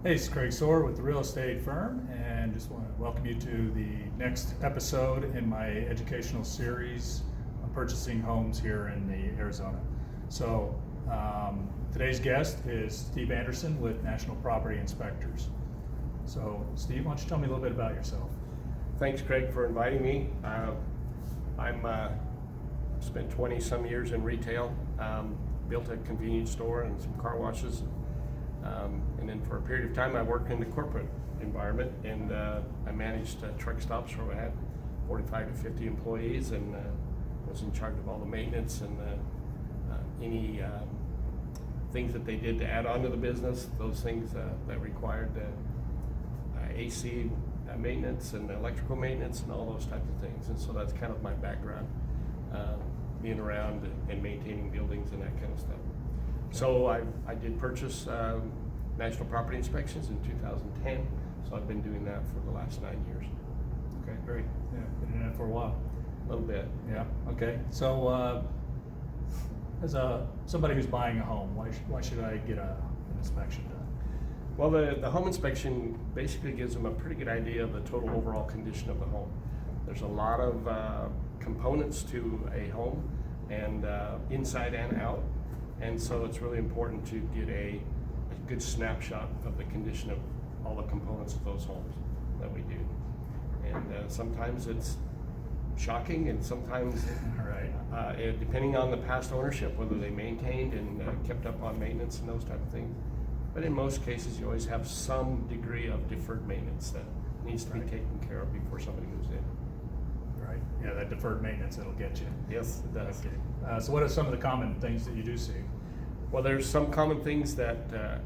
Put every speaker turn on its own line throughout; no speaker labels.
Hey, it's Craig Soar with the Real Estate Firm, and just want to welcome you to the next episode in my educational series on purchasing homes here in the Arizona. So today's guest is Steve Anderson with National Property Inspectors. So Steve, why don't you tell me a little bit about yourself?
Thanks, Craig, for inviting me. I'm spent 20 some years in retail, built a convenience store and some car washes. And then for a period of time, I worked in the corporate environment, and I managed truck stops where we had 45 to 50 employees, and was in charge of all the maintenance and any things that they did to add on to the business, those things that required AC maintenance and electrical maintenance and all those types of things. And so that's kind of my background, being around and maintaining buildings and that kind of stuff. So I did purchase National Property Inspections in 2010, so I've been doing that for the last 9 years.
Okay, great. Yeah, been doing that for a while.
A little bit.
Yeah. Okay. So as somebody who's buying a home, why should I get an inspection done?
Well, the home inspection basically gives them a pretty good idea of the total overall condition of the home. There's a lot of components to a home, and inside and out, and so it's really important to get a good snapshot of the condition of all the components of those homes that we do. And sometimes it's shocking, and sometimes,
Right.
depending on the past ownership, whether they maintained and kept up on maintenance and those type of things. But in most cases, you always have some degree of deferred maintenance that needs to be
Right.
taken care of before somebody moves in.
Right. Yeah, that deferred maintenance, it'll get you.
Yes, it does.
Okay. So what are some of the common things that you do see?
Well, there's some common things that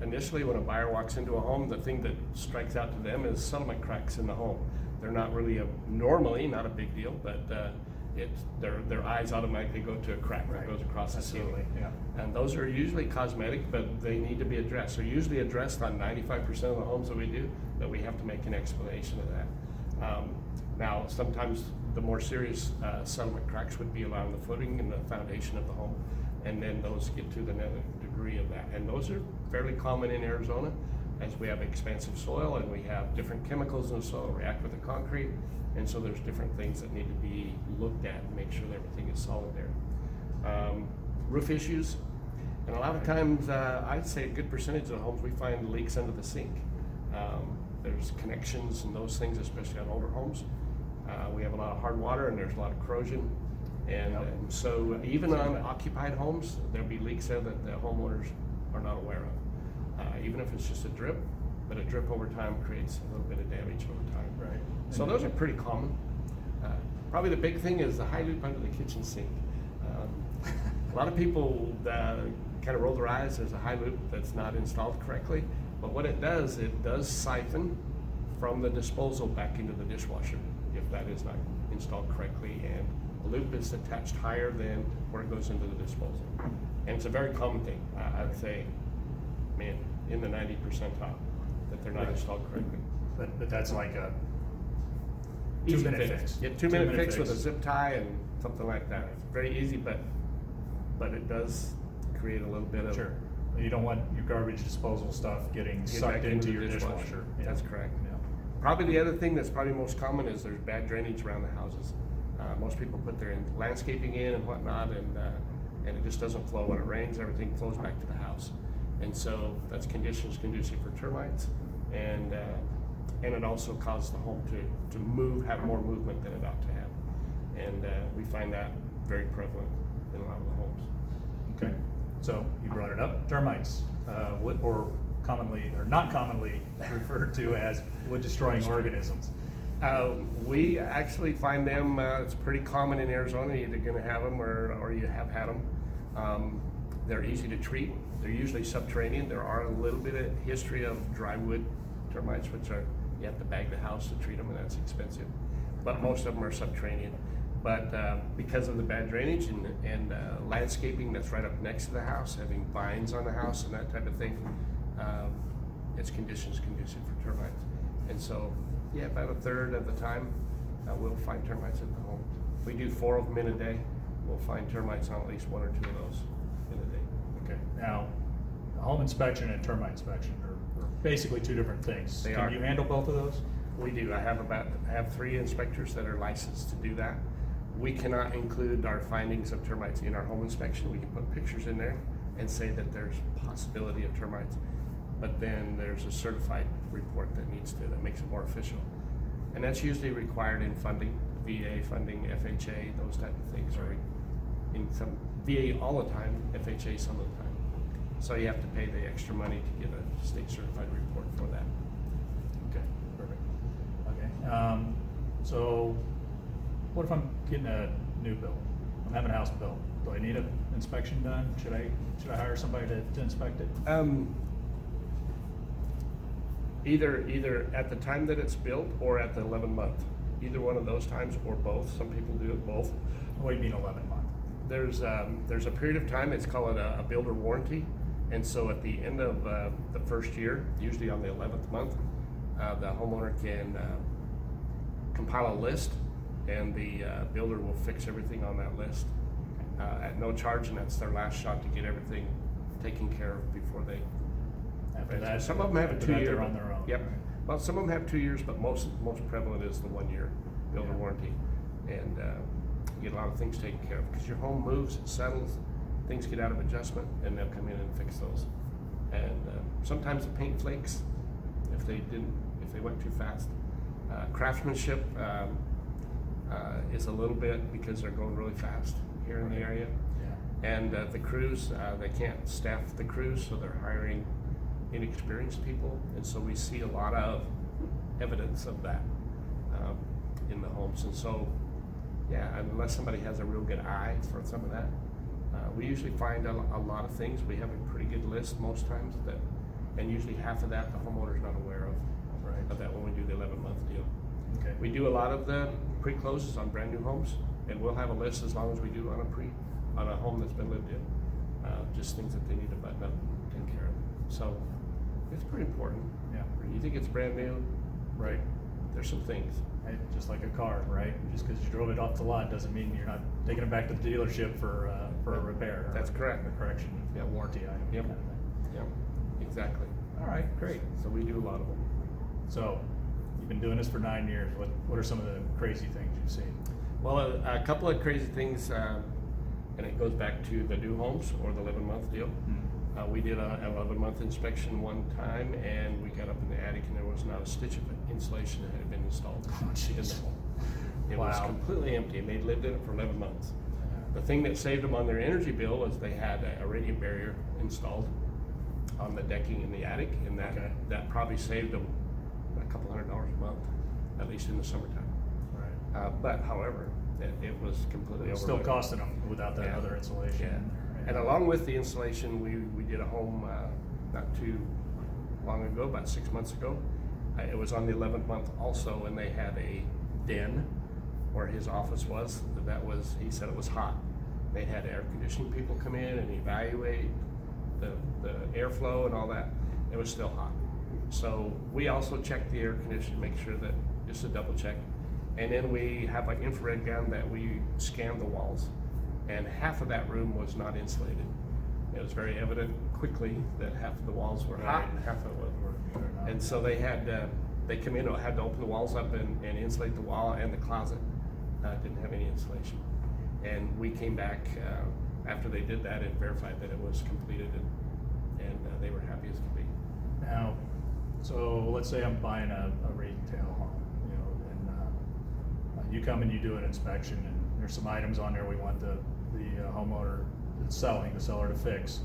initially when a buyer walks into a home, the thing that strikes out to them is settlement cracks in the home. They're not really normally not a big deal, but their eyes automatically go to a crack that
Right.
goes across the
Absolutely,
ceiling.
yeah.
And those are usually cosmetic, but they need to be addressed. They're usually addressed on 95% of the homes that we do, but we have to make an explanation of that. Now, sometimes the more serious settlement cracks would be around the footing and the foundation of the home, and then those get to the nth degree of that. And those are fairly common in Arizona, as we have expansive soil and we have different chemicals in the soil react with the concrete, and so there's different things that need to be looked at and make sure that everything is solid there. Roof issues, and a lot of times I'd say a good percentage of the homes we find leaks under the sink. There's connections and those things, especially on older homes. We have a lot of hard water and there's a lot of corrosion. And so even on occupied homes, there'll be leaks there that the homeowners are not aware of. Even if it's just a drip, but a drip over time creates a little bit of damage over time.
Right.
So those are pretty common. Probably the big thing is the high loop under the kitchen sink. A lot of people kind of roll their eyes. There's a high loop that's not installed correctly, but what it does siphon from the disposal back into the dishwasher if that is not installed correctly, and the loop is attached higher than where it goes into the disposal. And it's a very common thing. I'd say, man, in the 90 percentile that they're not
Right.
installed correctly.
But that's like a
Easy
2-minute
fix.
fix.
Yeah, 2-minute fix
fix.
with a zip tie and something like that. It's very easy, but it does create a little bit of.
Sure. You don't want your garbage disposal stuff getting
Get
sucked
back
into
the
your dishwasher. Yeah.
That's correct.
Yeah.
Probably the other thing that's probably most common is there's bad drainage around the houses. Most people put their landscaping in and whatnot, and it just doesn't flow. When it rains, everything flows back to the house, and so that's conditions conducive for termites, and it also causes the home to have more movement than it ought to have, and we find that very prevalent in a lot of the homes.
Okay. So you brought it up. Termites, or commonly or not commonly referred to as wood-destroying organisms.
We actually find them, it's pretty common in Arizona. You're either going to have them or you have had them. They're easy to treat. They're usually subterranean. There are a little bit of history of dry wood termites, which are, you have to bag the house to treat them, and that's expensive. But most of them are subterranean. But because of the bad drainage and landscaping that's right up next to the house, having vines on the house and that type of thing, it's conditions conducive for termites. And so, yeah, about a third of the time, we'll find termites at the home. We do 4 of them in a day. We'll find termites on at least 1 or 2 of those in a day.
Okay. Now, home inspection and termite inspection are basically two different things.
They
Can
are.
you handle both of those?
We do. I have 3 inspectors that are licensed to do that. We cannot include our findings of termites in our home inspection. We can put pictures in there and say that there's possibility of termites, but then there's a certified report that makes it more official. And that's usually required in funding, VA funding, FHA, those type of things, or in some VA all the time, FHA some of the time. So you have to pay the extra money to get a state certified report for that.
Okay, perfect. Okay, so what if I'm getting a new build? I'm having a house built. Do I need an inspection done? Should I hire somebody to inspect it?
Either at the time that it's built or at the 11 month. Either one of those times or both. Some people do it both.
What do you mean 11 month?
There's a period of time, it's called a builder warranty. And so at the end of the first year, usually on the 11th month, the homeowner can compile a list, and the builder will fix everything on that list at no charge, and that's their last shot to get everything taken care of before they.
After that,
Some of them have a
after
2
that,
year.
they're on their own.
Yep.
right?
Well, some of them have 2 years, but most prevalent is the 1 year builder
Yeah.
warranty, and you get a lot of things taken care of because your home moves, it settles, things get out of adjustment, and they'll come in and fix those. And sometimes the paint flakes if they went too fast. Craftsmanship is a little bit because they're going really fast here in the area.
Yeah.
And the crews, they can't staff the crews, so they're hiring inexperienced people. And so we see a lot of evidence of that in the homes. And so, yeah, unless somebody has a real good eye for some of that, we usually find a lot of things. We have a pretty good list most times, and usually half of that the homeowner's not aware
Right.
of that when we do the 11-month deal.
Okay.
We do a lot of the pre-closes on brand new homes, and we'll have a list as long as we do on a home that's been lived in. Just things that they need to button up and take care of. So it's pretty important.
Yeah.
You think it's brand new,
Right.
there's some things.
Right, just like a car, right? Just because you drove it off the lot doesn't mean you're not taking it back to the dealership for a repair. Or
That's correct.
A correction,
Yep.
a warranty item.
Yep.
Kind of thing.
Yep, exactly.
All right, great.
So we do a lot of them.
So you've been doing this for 9 years. What are some of the crazy things you've seen?
Well, a couple of crazy things, and it goes back to the new homes or the 11-month deal. We did an 11-month inspection one time, and we got up in the attic, and there was not a stitch of insulation that had been installed
Oh,
in the
jeez.
home. It was
Wow.
completely empty, and they'd lived in it for 11 months. The thing that saved them on their energy bill was they had a radiant barrier installed on the decking in the attic, and
Okay.
that probably saved them a couple $100 a month, at least in the summertime.
Right.
But however, it was completely
It's still
overlooked.
costing them without that
Yeah.
other insulation.
Yeah,
in there.
and along with the insulation, we did a home not too long ago, about 6 months ago. It was on the 11th month also, and they had a den where his office was. He said it was hot. They had air conditioning people come in and evaluate the airflow and all that. It was still hot. So we also checked the air conditioning, make sure that, just a double check. And then we have an infrared gun that we scan the walls. And half of that room was not insulated. It was very evident quickly that half of the walls were hot and half of it wasn't. And so they come in, had to open the walls up and insulate the wall, and the closet didn't have any insulation. And we came back after they did that and verified that it was completed, and they were happy as could be.
Now, so let's say I'm buying a retail home, and you come and you do an inspection, and there's some items on there we want the homeowner that's selling, the seller to fix.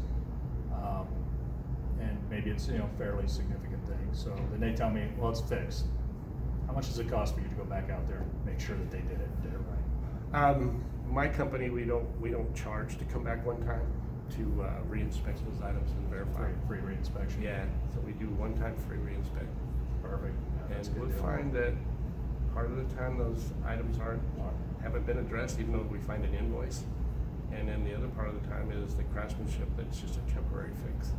And maybe it's, fairly significant thing. So then they tell me, well, it's fixed. How much does it cost for you to go back out there and make sure that they did it right?
My company, we don't charge to come back one time to re-inspect those items and verify.
Free re-inspection.
Yeah, so we do one-time free re-inspect.
Perfect. Yeah, that's a
And
good
we'll
deal.
find that part of the time those items haven't been addressed, even though we find an invoice. And then the other part of the time is the craftsmanship, that's just a temporary fix.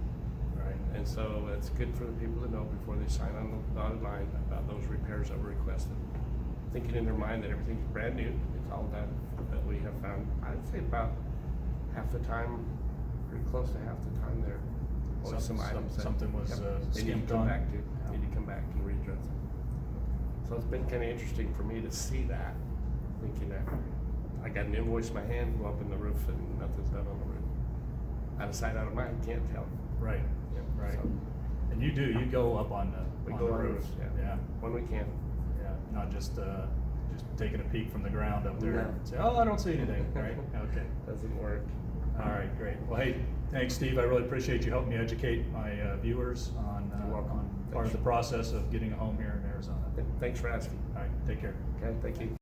Right.
And so it's good for the people to know before they sign on the dotted line about those repairs that were requested. Thinking in their mind that everything's brand new, it's all done. But we have found, I'd say about half the time, pretty close to half the time, they're or
Some-
some items that.
something was,
Yep, they need
skimped
to come
on.
back to,
Yeah.
need to come back and readdress it. So it's been kinda interesting for me to see that, thinking that I got an invoice in my hand, go up in the roof and nothing's done on the roof. Out of sight, out of mind, can't tell.
Right,
Yep,
right.
so
And you do, you go up on
We
the
go on the
roof.
roof,
Yeah,
yeah, when we can.
yeah, not just taking a peek from the ground up there
No.
and say, oh, I don't see anything, right? Okay.
Doesn't work.
All right, great. Well, hey, thanks, Steve. I really appreciate you helping me educate my viewers on,
You're welcome.
on part of the process of getting a home here in Arizona.
Thanks for asking.
All right, take care.
Okay, thank you.